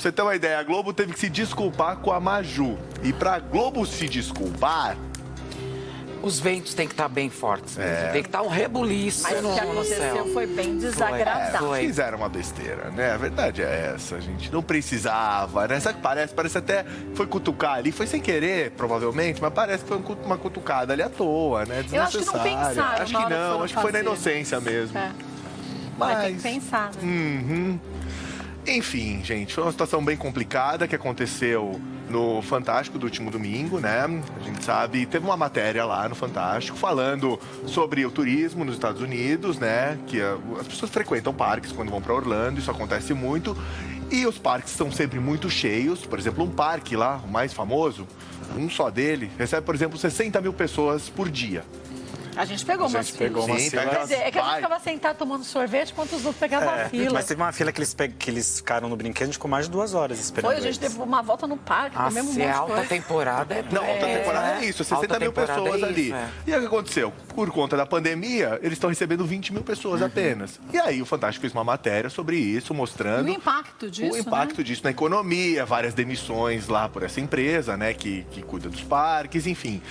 Pra você ter uma ideia, a Globo teve que se desculpar com a Maju. E pra Globo se desculpar... Os ventos têm que estar bem fortes mesmo. Tem que estar um rebuliço. Mas o que aconteceu foi bem desagradável. Foi. Fizeram uma besteira, né? A verdade é essa, gente. Não precisava, né? Sabe que parece até foi cutucar ali. Foi sem querer, provavelmente, mas parece que foi uma cutucada ali à toa, né? Eu acho que não pensaram. Acho que não, acho que foi na inocência mesmo. Mas tem que pensar, né? Enfim, gente, foi uma situação bem complicada que aconteceu no Fantástico do último domingo, né? A gente sabe, teve uma matéria lá no Fantástico falando sobre o turismo nos Estados Unidos, né? Que as pessoas frequentam parques quando vão para Orlando, isso acontece muito. E os parques são sempre muito cheios. Por exemplo, um parque lá, o mais famoso, um só dele, recebe, por exemplo, 60 mil pessoas por dia. A gente pegou umas filas. Sim, Quer dizer, é que a gente ficava sentado tomando sorvete enquanto os outros pegavam a fila. Mas teve uma fila que eles ficaram no brinquedo, a gente ficou mais de 2 horas esperando. Foi, a gente deu uma volta no parque, comemos um monte de alta coisa. temporada Não, alta temporada é isso, 60 mil pessoas ali. E aí o que aconteceu? Por conta da pandemia, eles estão recebendo 20 mil pessoas apenas. E aí o Fantástico fez uma matéria sobre isso, mostrando... E o impacto disso, o impacto disso na economia, várias demissões lá por essa empresa, né, que cuida dos parques, enfim.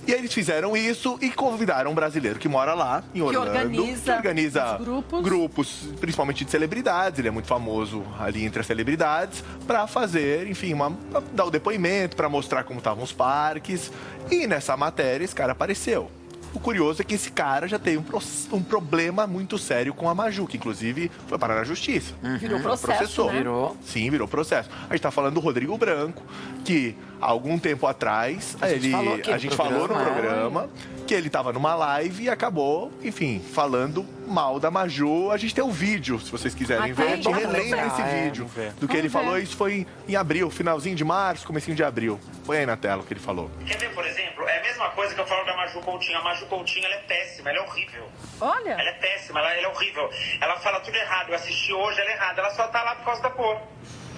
E aí eles fizeram isso e convidaram um brasileiro que mora lá, em Orlando. Que organiza grupos, principalmente de celebridades, ele é muito famoso ali entre as celebridades, para fazer, enfim, pra dar o depoimento, para mostrar como estavam os parques. E nessa matéria esse cara apareceu. O curioso é que esse cara já tem um problema muito sério com a Maju, que inclusive foi parar na justiça. Virou processo, Processou. né? Sim, virou processo. A gente tá falando do Rodrigo Branco, que há algum tempo atrás, a gente falou no programa que ele tava numa live e acabou, enfim, falando mal da Maju. A gente tem um vídeo, se vocês quiserem ver. A gente relembra esse vídeo do que ele falou. Isso foi em abril, finalzinho de março, comecinho de abril. Põe aí na tela o que ele falou. Quer ver, por exemplo? É a mesma coisa que eu falo da Maju Coutinho. A Maju Coutinho, ela é péssima, ela é horrível. Olha. Ela é péssima, ela é horrível. Ela fala tudo errado. Eu assisti hoje, ela é errada. Ela só tá lá por causa da cor.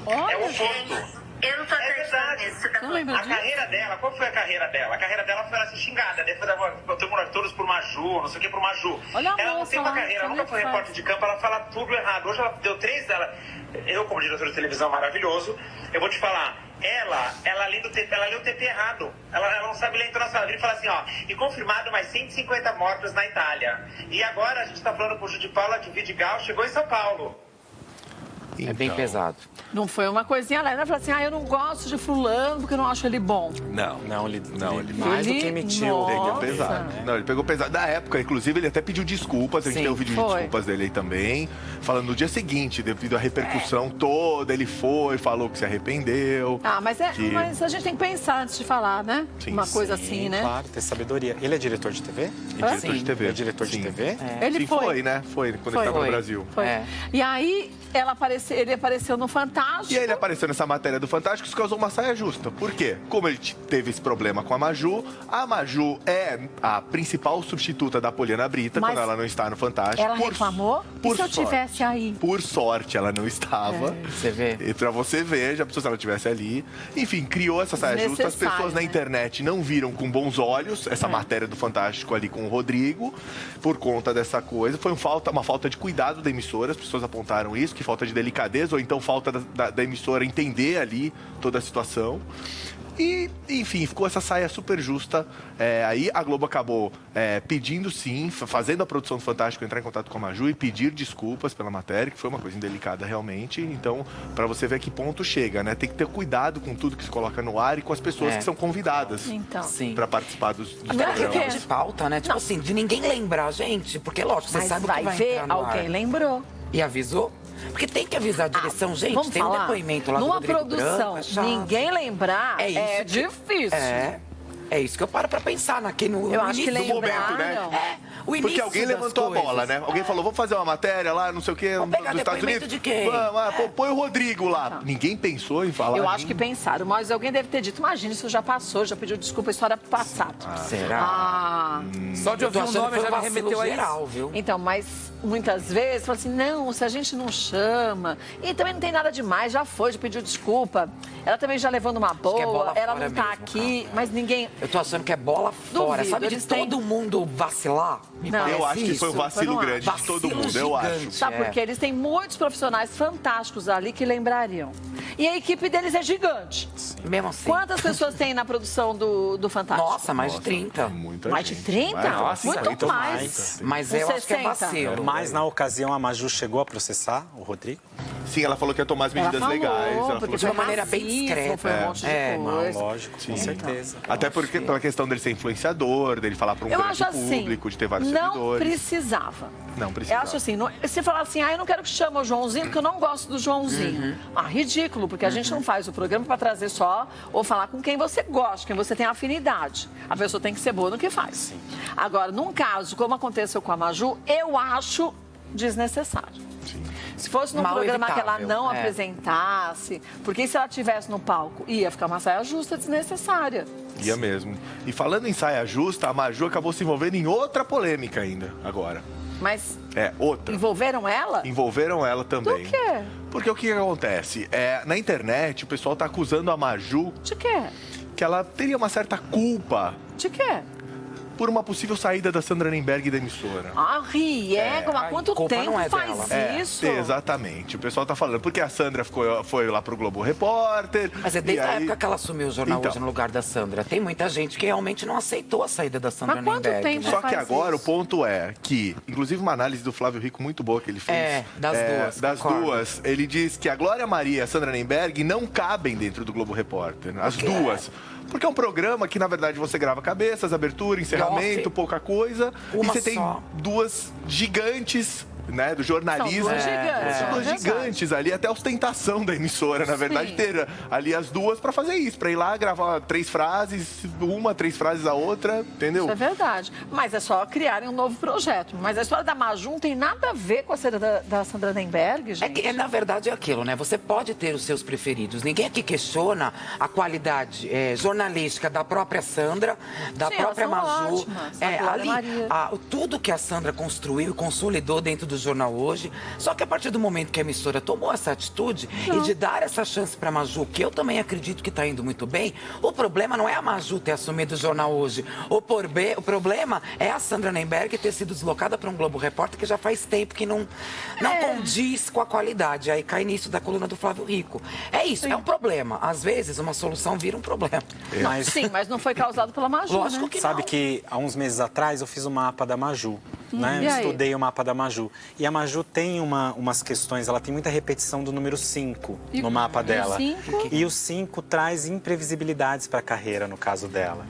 Olha. É o oposto. Eu não tô verdade. A carreira dela, qual foi a carreira dela? A carreira dela foi ela ser xingada. Depois todos por Maju, não sei o que por Maju. Olha ela não moça tem uma lá, carreira, ela nunca foi repórter de campo, ela fala tudo errado. Hoje ela deu 3 dela. Eu, como diretor de televisão maravilhoso, eu vou te falar. Ela lê o TP errado. Ela não sabe ler internacional. Ela vira e fala assim, ó, e confirmado mais 150 mortos na Itália. E agora a gente tá falando pro Ju de Paula que Vidigal chegou em São Paulo. É bem pesado. Não foi uma coisinha leve. Ela falou assim, eu não gosto de fulano porque eu não acho ele bom. Não, ele mais do que emitiu. Pegou pesado. Não, ele pegou pesado. Da época, inclusive, ele até pediu desculpas. A gente tem o vídeo de desculpas dele aí também. Falando no dia seguinte, devido à repercussão toda, ele falou que se arrependeu. Mas a gente tem que pensar antes de falar, né? Sim, uma coisa assim, né? Claro, ter sabedoria. Ele é diretor de TV? Diretor de TV. É diretor de TV? Ele foi, né? Foi, quando ele estava no Brasil. Foi. E aí, ele apareceu no Fantástico. E aí ele apareceu nessa matéria do Fantástico, isso causou uma saia justa. Por quê? Como ele teve esse problema com a Maju é a principal substituta da Poliana Brita, quando ela não está no Fantástico. Ela reclamou? E se eu tivesse aí? Por sorte, ela não estava. Você vê. E pra você ver, já pensou se ela estivesse ali. Enfim, criou essa saia justa. As pessoas na internet não viram com bons olhos essa matéria do Fantástico ali com o Rodrigo, por conta dessa coisa. Foi uma falta de cuidado da emissora, as pessoas apontaram isso, que falta de delicadeza, ou então falta da emissora entender ali toda a situação. E, enfim, ficou essa saia super justa. Aí a Globo acabou pedindo, sim, fazendo a produção do Fantástico entrar em contato com a Maju e pedir desculpas pela matéria, que foi uma coisa indelicada realmente. Então, para você ver a que ponto chega, né? Tem que ter cuidado com tudo que se coloca no ar e com as pessoas que são convidadas para participar dos programas. De pauta, né? Tipo assim, de ninguém lembrar, gente. Porque, lógico, você sabe o que vai entrar no alguém ar. lembrou. E avisou? Porque tem que avisar a direção, gente. Vamos tem falar, um depoimento lá do numa Rodrigo produção, Branco, ninguém lembrar é difícil. É isso que eu paro pra pensar no Eu acho que início do momento, né? O início Porque alguém levantou a bola, né? Alguém falou, vamos fazer uma matéria lá, não sei o quê, pegar dos Estados depoimento Unidos. de quem? Põe o Rodrigo lá. Ninguém pensou em falar. Eu acho que pensaram, mas alguém deve ter dito, imagina, isso já passou, já pediu desculpa, a história passada. Será? Só de ouvir o nome já me remeteu a geral, viu? Então, mas muitas vezes fala assim, não, se a gente não chama, e também não tem nada demais, já foi, já pediu desculpa. Ela também já levou numa boa, ela não tá aqui, mas ninguém... Eu tô achando que é bola fora. Duvido, Sabe de eles têm- todo mundo vacilar? Não, Eu acho que foi um isso, vacilo não grande de todo Vacilo mundo, eu acho. gigante. Sabe por quê? Eles têm muitos profissionais fantásticos ali que lembrariam. E a equipe deles é gigante. Mesmo assim. Quantas pessoas tem na produção do Fantástico? Nossa, mais de 30. Muita Mais de gente. 30? Nossa, Muito muito mais. Mas Com eu acho que é 60. vacilo. Mas na ocasião a Maju chegou a processar o Rodrigo? Sim, ela falou que ia tomar as medidas Ela falou, legais. Ela falou porque que de uma foi maneira bem racismo, discreta. Foi um monte de É, coisa. Lógico, com certeza. Até porque pela questão dele ser influenciador, dele falar para um Eu grande acho assim, público, de ter vários não seguidores. precisava. Não precisava. Eu acho assim, se falar assim, eu não quero que chame o Joãozinho, porque eu não gosto do Joãozinho. Ridículo, porque a gente não faz o programa para trazer só ou falar com quem você gosta, quem você tem afinidade. A pessoa tem que ser boa no que faz. Agora, num caso, como aconteceu com a Maju, eu acho desnecessário. Se fosse num Mal programa que ela evitável, não é. apresentasse, porque se ela estivesse no palco, ia ficar uma saia justa desnecessária. Ia mesmo. E falando em saia justa, a Maju acabou se envolvendo em outra polêmica ainda, agora. Mas Outra. envolveram ela? Envolveram ela também. Do quê? Porque o que acontece? Na internet, o pessoal tá acusando a Maju De quê? que ela teria uma certa culpa De quê? por uma possível saída da Sandra Nemberg da emissora. Riego, há quanto culpa tempo não é faz dela. isso? Exatamente. O pessoal tá falando. Porque a Sandra foi lá pro Globo Repórter. Mas é desde e a aí... época que ela assumiu o Jornal Então. Hoje no lugar da Sandra. Tem muita gente que realmente não aceitou a saída da Sandra Mas quanto Nemberg. tempo? né? Só que faz agora isso. o ponto é que, inclusive uma análise do Flávio Rico muito boa que ele fez. Das duas, Das concordo. duas. Ele diz que a Glória Maria e a Sandra Nemberg não cabem dentro do Globo Repórter. As duas. Porque é um programa que, na verdade, você grava cabeças, abertura, encerramento, Off. pouca coisa. Uma e você tem só. duas gigantes, né, do jornalismo. São duas gigantes, São duas é verdade. gigantes ali, até a ostentação da emissora, na verdade, Sim. ter ali as duas pra fazer isso. Pra ir lá gravar 3 frases, três frases a outra, entendeu? Isso é verdade. Mas é só criarem um novo projeto. Mas a história da Maju não tem nada a ver com a saída da Sandra Nemberg, gente. Na verdade, é aquilo, né? Você pode ter os seus preferidos. Ninguém aqui questiona a qualidade jornalística da própria Sandra, da Sim, própria elas são Maju. ótimas. A Glória Maria. Tudo que a Sandra construiu e consolidou dentro do Jornal Hoje. Só que a partir do momento que a emissora tomou essa atitude e de dar essa chance pra Maju, que eu também acredito que tá indo muito bem, o problema não é a Maju ter assumido o Jornal Hoje. O problema é a Sandra Nemberg ter sido deslocada para um Globo Repórter que já faz tempo que não condiz com a qualidade. Aí cai nisso da coluna do Flávio Rico. É isso, é um problema. Às vezes, uma solução vira um problema. Mas Sim, mas não foi causado pela Maju, Lógico né? que sabe não. que há uns meses atrás eu fiz o mapa da Maju, né? e Eu aí? estudei o mapa da Maju. E a Maju tem umas questões, ela tem muita repetição do número 5 no mapa dela. 5? E o 5 traz imprevisibilidades para a carreira, no caso dela.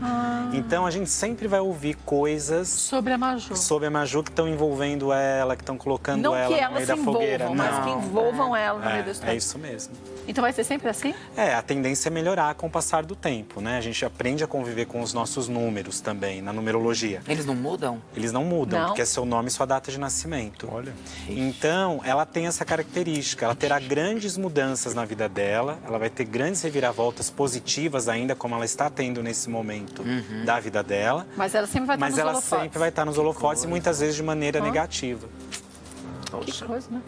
Então a gente sempre vai ouvir coisas Sobre a Maju. sobre a Maju que estão envolvendo ela, que estão colocando Não ela que no elas meio se da fogueira. envolvam, mas que envolvam ela no meio da história. É isso mesmo. Então vai ser sempre assim? A tendência é melhorar com o passar do tempo, né? A gente aprende a conviver com os nossos números também, na numerologia. Eles não mudam? Eles não mudam, Não. porque é seu nome e sua data de nascimento. Olha. Então, ela tem essa característica, ela terá grandes mudanças na vida dela, ela vai ter grandes reviravoltas positivas ainda, como ela está tendo nesse momento da vida dela. Mas ela sempre vai estar Mas nos ela holofotes. sempre vai estar nos holofotes e muitas vezes de maneira negativa. Que coisa, né?